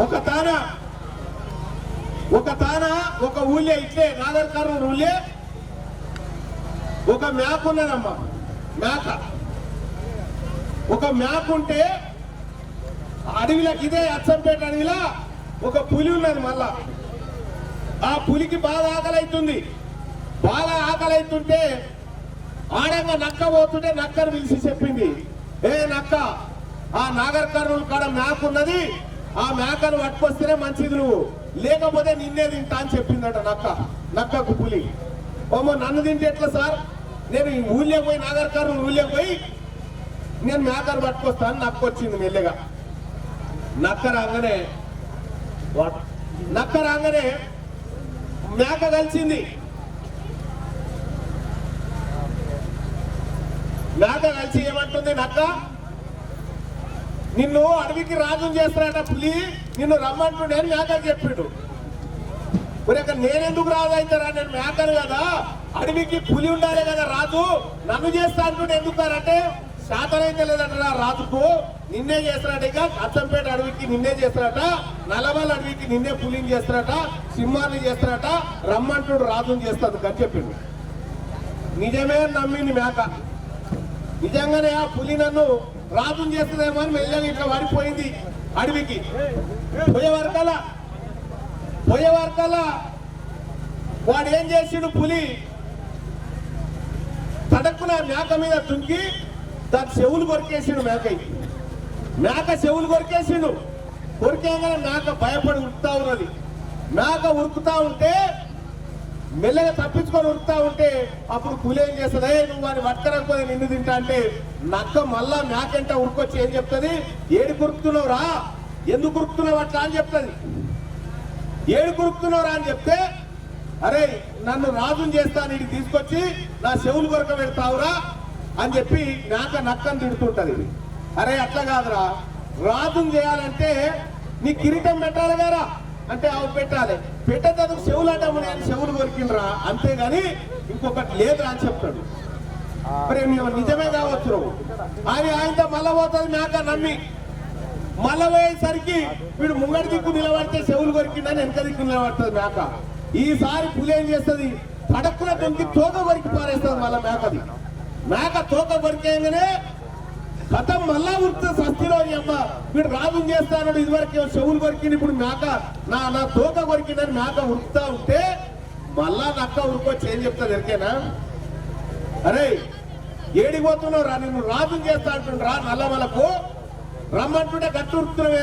ఒక తాన ఒక ఊళ్ళే ఇట్లే నాగర్ కర్నూలు ఊళ్ళే ఒక మేక ఉన్నదమ్మా. ఒక మేక ఉంటే అడవిలోకి ఇదే అచ్చంపేట అడవిలో ఒక పులి ఉన్నది. మళ్ళా ఆ పులికి బాగా ఆకలి అవుతుంటే ఆడంగా నక్క పోతుంటే నక్కను పిలిచి చెప్పింది, ఏ నక్క, ఆ నాగర్ కర్నూలు కాడ మేక ఉన్నది, ఆ మేకను పట్టుకొస్తేనే మంచిది, నువ్వు లేకపోతే నిన్నే తింటా అని చెప్పిందట నక్కకు పులి. ఓమో నన్ను తింటే ఎట్లా సార్, నేను ఊళ్ళో పోయి నాగర్ కర్నూలు ఊళ్ళో పోయి నేను మేకను పట్టుకొస్తాను. నక్క వచ్చింది మెల్లగా. నక్క రాగానే మేక కలిసింది. మేక కలిసి ఏమంటుంది, నక్క నిన్ను అడవికి రాజుని చేస్తారట పులి, నిన్ను రమ్మంటుండే అని మేకకి చెప్పిండు. నేనెందుకు రాజు అవుతారా, నేను మేకను కదా, అడవికి పులి ఉండాలి కదా రాజు, నన్ను చేస్తా అంటుండే ఎందుకంటే శాతనైతే లేదట రాజుకు, నిన్నే చేస్తారట. ఇక అచ్చంపేట అడవికి నిన్నే చేస్తారట, నల్లమల అడవికి నిన్నే పులిని చేస్తారట, సింహాన్ని చేస్తారట, రమ్మంటుడు రాజుని చేస్తాడు అని చెప్పిండు. నిజమే నమ్మింది మేక. నిజంగానే ఆ పులి నన్ను రాజుని చేస్తుందేమో అని మెల్లగా ఇట్లా పడిపోయింది అడవికి. పోయే వరకల్లా వాడు ఏం చేసిండు, పులి తడక్కున మేక మీద దుంకి దాని చెవులు కొరికేసిండు. మేక చెవులు కొరికేసిండు. కొరికేగానే మేక భయపడి ఉరుకుతా ఉన్నది. మేక ఉరుకుతా ఉంటే మెల్లగా తప్పించుకొని ఉరుకుతా ఉంటే అప్పుడు పులి ఏం చేస్తుంది, నువ్వు వాడిని పట్టుకరనుకొని నిన్ను తింటా అంటే నక్క మళ్ళా మేకంట ఉరుకొచ్చి ఏం చెప్తుంది, ఏడు కురుకుతున్నావురా, ఎందుకు కురుకుతున్నావు అట్లా అని చెప్తుంది. ఏడు కురుకుతున్నావురా అని చెప్తే, అరే నన్ను రాజుని చేస్తాను, ఇటు తీసుకొచ్చి నా చెవులు కొరక పెడతావురా అని చెప్పి నక్కను తిడుతుంటది. అరే అట్లా కాదురా, రాజుని చేయాలంటే నీ కిరీటం పెట్టాలి కదా అంటే అవి పెట్టాలి, పెట్టేందుకు చెవులు అంటాము, నేను చెవులు కొరికినరా, అంతేగాని ఇంకొకటి లేదురా అని చెప్తాడు. మరి నిజమే కావచ్చు ఆయనతో మళ్ళా పోతుంది మేక నమ్మి. మళ్ళా పోయేసరికి వీడు ముంగడి దిక్కు నిలబడితే చెవులు కొరికిందని వెనక దిక్కు నిలబడుతుంది మేక. ఈసారి పులి ఏం చేస్తుంది, తడక్కున దొరికి తోక కొరికి పారేస్తుంది. మళ్ళా మేక తోక కొరికేయగానే కథం మళ్ళా ఉరుకుతుంది సస్తిలో. అమ్మ వీడు రాజుని చేస్తాను, ఇదివరకు చెవులు కొరికింది, ఇప్పుడు మేక నా తోక కొరికిందని మేక ఉరుకుతా ఉంటే మళ్ళా నక్క ఉరుకొచ్చి ఏం చెప్తాది ఎరికేనా, అరే ఏడిపోతున్నావు రా, నిన్ను రాజుని చేస్తా అంటుండ్రా, నల్లమలకు రమ్మంటుంటే గట్టు ఉరుకుతున్నావే